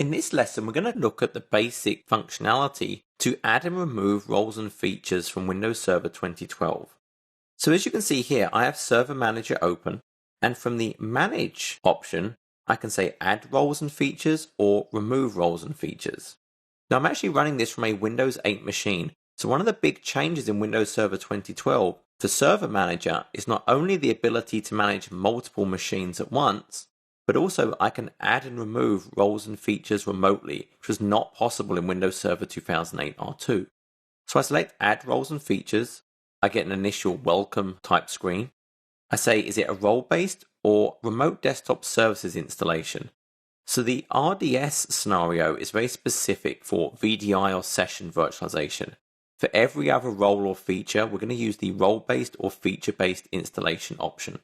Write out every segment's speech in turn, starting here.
In this lesson, we're going to look at the basic functionality to add and remove roles and features from Windows Server 2012. So as you can see here, I have Server Manager open, and from the Manage option, I can say Add Roles and Features or Remove Roles and Features. Now I'm actually running this from a Windows 8 machine, so one of the big changes in Windows Server 2012 for Server Manager is not only the ability to manage multiple machines at once, but also I can add and remove roles and features remotely, which was not possible in Windows Server 2008 R2. So I select Add Roles and Features. I get an initial welcome type screen. I say, is it a role-based or remote desktop services installation? So the RDS scenario is very specific for VDI or session virtualization. For every other role or feature, we're going to use the role-based or feature-based installation option.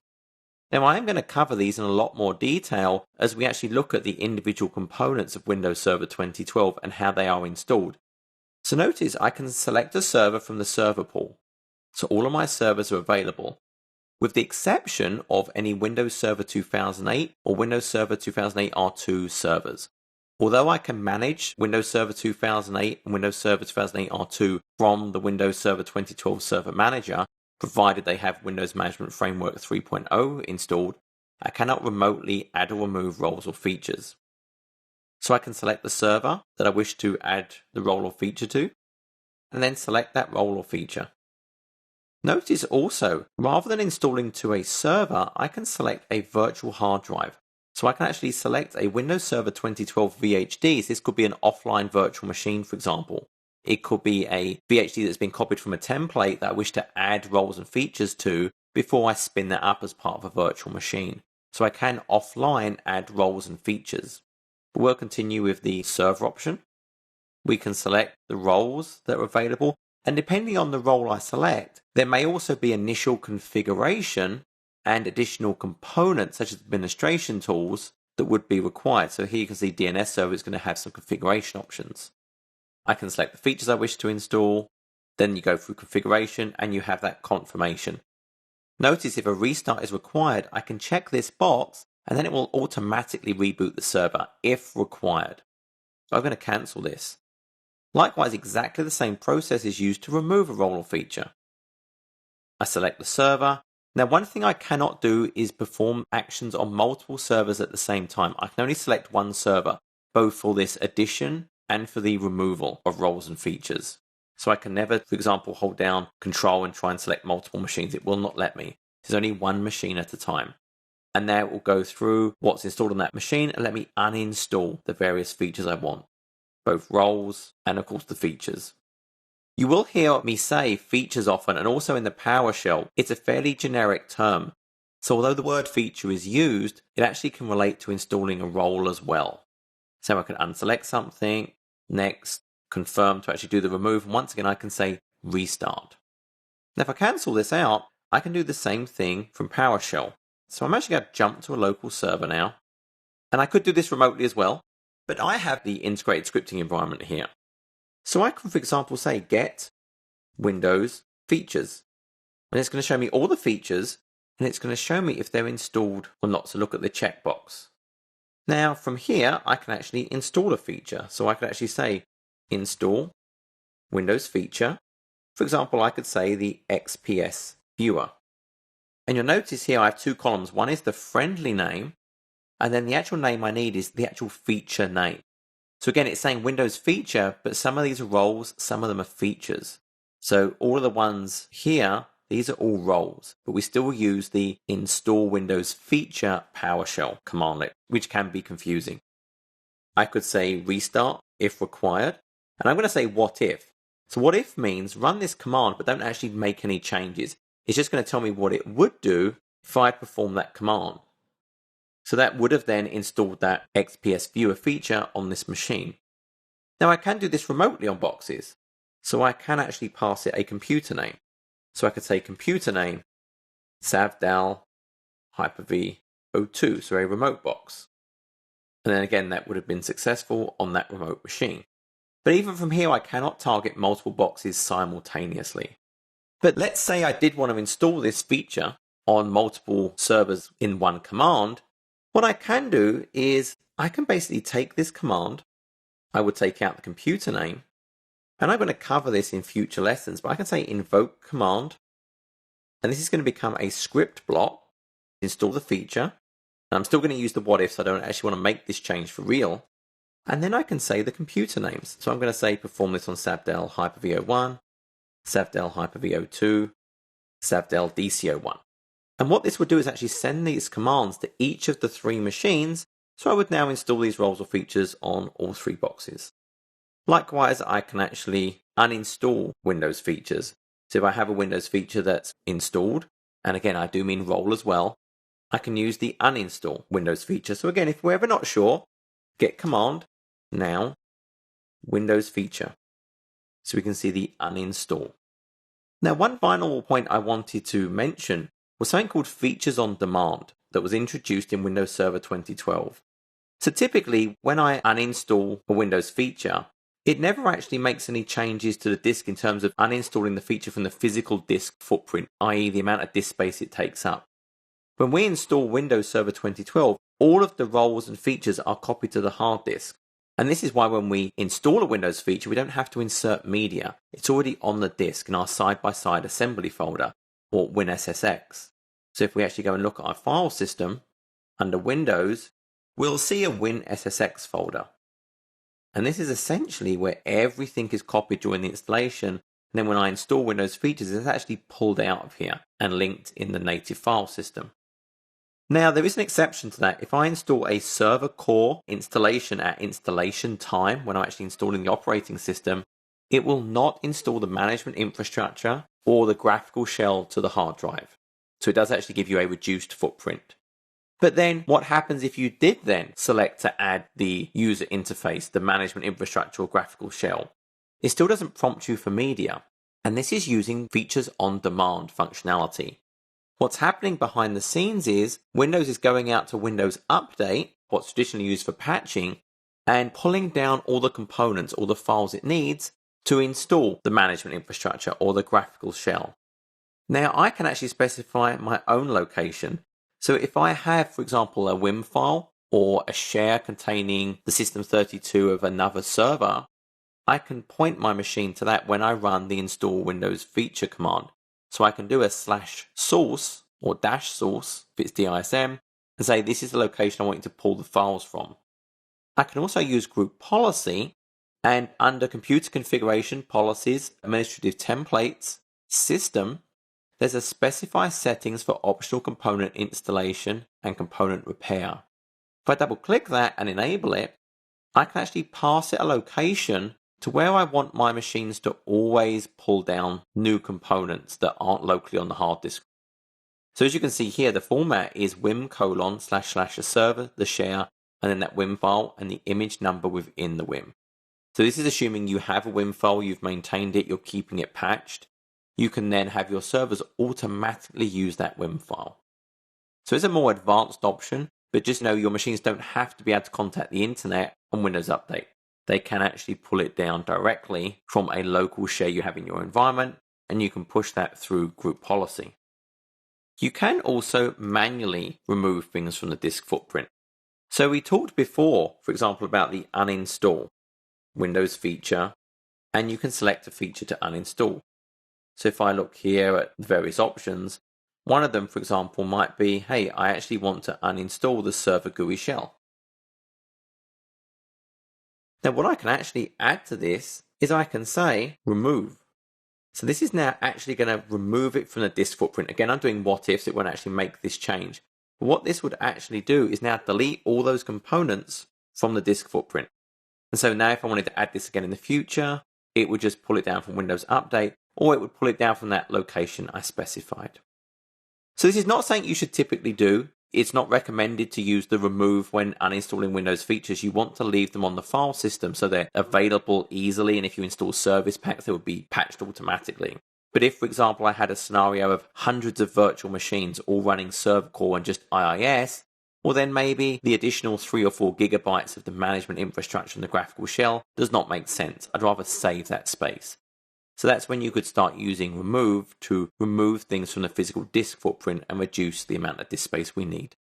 Now I am going to cover these in a lot more detail as we actually look at the individual components of Windows Server 2012 and how they are installed. So notice I can select a server from the server pool. So all of my servers are available, with the exception of any Windows Server 2008 or Windows Server 2008 R2 servers. Although I can manage Windows Server 2008 and Windows Server 2008 R2 from the Windows Server 2012 Server Manager, provided they have Windows Management Framework 3.0 installed, I cannot remotely add or remove roles or features. So I can select the server that I wish to add the role or feature to, and then select that role or feature. Notice also, rather than installing to a server, I can select a virtual hard drive. So I can actually select a Windows Server 2012 VHD. So this could be an offline virtual machine, for example. It could be a VHD that's been copied from a template that I wish to add roles and features to before I spin that up as part of a virtual machine. So I can offline add roles and features. But we'll continue with the server option. We can select the roles that are available, and depending on the role I select, there may also be initial configuration and additional components such as administration tools that would be required. So here you can see DNS server is going to have some configuration options. I can select the features I wish to install, then you go through configuration and you have that confirmation. Notice if a restart is required, I can check this box and then it will automatically reboot the server if required. So I'm going to cancel this. Likewise, exactly the same process is used to remove a role or feature. I select the server. Now, one thing I cannot do is perform actions on multiple servers at the same time. I can only select one server, both for this addition and for the removal of roles and features. So I can never, for example, hold down Control and try and select multiple machines. It will not let me. There's only one machine at a time. And now it will go through what's installed on that machine and let me uninstall the various features I want, both roles and of course the features. You will hear me say features often, and also in the PowerShell, it's a fairly generic term. So although the word feature is used, it actually can relate to installing a role as well. So I can unselect something, next, confirm to actually do the remove, and once again I can say restart. Now if I cancel this out, I can do the same thing from PowerShell. So I'm actually going to jump to a local server now, and I could do this remotely as well, but I have the integrated scripting environment here. So I can, for example, say get Windows features, and it's going to show me all the features, and it's going to show me if they're installed or not, so look at the checkbox. Now from here, I can actually install a feature. So I could actually say install Windows feature. For example, I could say the XPS viewer. And you'll notice here I have two columns. One is the friendly name, and then the actual name I need is the actual feature name. So again, it's saying Windows feature, but some of these are roles, some of them are features. So all of the ones here, these are all roles, but we still use the install Windows feature PowerShell commandlet, which can be confusing. I could say restart if required, and I'm going to say what if. So what if means run this command, but don't actually make any changes. It's just going to tell me what it would do if I perform that command. So that would have then installed that XPS viewer feature on this machine. Now I can do this remotely on boxes, so I can actually pass it a computer name. So I could say computer name savdal Hyper-V 02, so a remote box. And then again, that would have been successful on that remote machine. But even from here, I cannot target multiple boxes simultaneously. But let's say I did want to install this feature on multiple servers in one command. What I can do is I can basically take this command I would take out the computer name, and I'm going to cover this in future lessons, but I can say invoke command, and this is going to become a script block, install the feature, and I'm still going to use the what if, so I don't actually want to make this change for real. And then I can say the computer names. So I'm going to say perform this on Sabdell Hyper-V 01, Sabdell Hyper-V 02, Sabdell DC 01. And what this would do is actually send these commands to each of the 3 machines, so I would now install these roles or features on all 3 boxes. Likewise, I can actually uninstall Windows features. So if I have a Windows feature that's installed, and again I do mean role as well, I can use the uninstall Windows feature. So again, if we're ever not sure, get command, now, Windows feature. So we can see the uninstall. Now, one final point I wanted to mention was something called Features on Demand that was introduced in Windows Server 2012. So typically, when I uninstall a Windows feature, it never actually makes any changes to the disk in terms of uninstalling the feature from the physical disk footprint, i.e. the amount of disk space it takes up. When we install Windows Server 2012, all of the roles and features are copied to the hard disk. And this is why when we install a Windows feature, we don't have to insert media. It's already on the disk in our side-by-side assembly folder, or WinSSX. So if we actually go and look at our file system, under Windows, we'll see a WinSSX folder. And this is essentially where everything is copied during the installation. And then when I install Windows features, it's actually pulled out of here and linked in the native file system. Now, there is an exception to that. If I install a server core installation at installation time, when I'm actually installing the operating system, it will not install the management infrastructure or the graphical shell to the hard drive. So it does actually give you a reduced footprint. But then what happens if you did then select to add the user interface, the management infrastructure or graphical shell? It still doesn't prompt you for media. And this is using features on demand functionality. What's happening behind the scenes is Windows is going out to Windows Update, what's traditionally used for patching, and pulling down all the components, all the files it needs to install the management infrastructure or the graphical shell. Now I can actually specify my own location. So if I have, for example, a WIM file or a share containing the System32 of another server, I can point my machine to that when I run the install Windows feature command. So I can do a /source or -source if it's DISM and say this is the location I want you to pull the files from. I can also use group policy, and under computer configuration, policies, administrative templates, system, there's a specify settings for optional component installation and component repair. If I double click that and enable it, I can actually pass it a location to where I want my machines to always pull down new components that aren't locally on the hard disk. So as you can see here, the format is wim:// a server, the share, and then that WIM file and the image number within the WIM. So this is assuming you have a WIM file, you've maintained it, you're keeping it patched. You can then have your servers automatically use that WIM file. So it's a more advanced option, but just know your machines don't have to be able to contact the internet on Windows Update. They can actually pull it down directly from a local share you have in your environment, and you can push that through group policy. You can also manually remove things from the disk footprint. So we talked before, for example, about the uninstall Windows feature, and you can select a feature to uninstall. So if I look here at the various options, one of them, for example, might be, hey, I actually want to uninstall the server GUI shell. Now what I can actually add to this is I can say remove. So this is now actually going to remove it from the disk footprint. Again, I'm doing what ifs, it won't actually make this change. But what this would actually do is now delete all those components from the disk footprint. And so now if I wanted to add this again in the future, it would just pull it down from Windows Update, or it would pull it down from that location I specified. So this is not something you should typically do. It's not recommended to use the remove when uninstalling Windows features. You want to leave them on the file system so they're available easily, and if you install service packs, they will be patched automatically. But if, for example, I had a scenario of hundreds of virtual machines all running server core and just IIS, well then maybe the additional 3 or 4 gigabytes of the management infrastructure and the graphical shell does not make sense. I'd rather save that space. So that's when you could start using remove to remove things from the physical disk footprint and reduce the amount of disk space we need.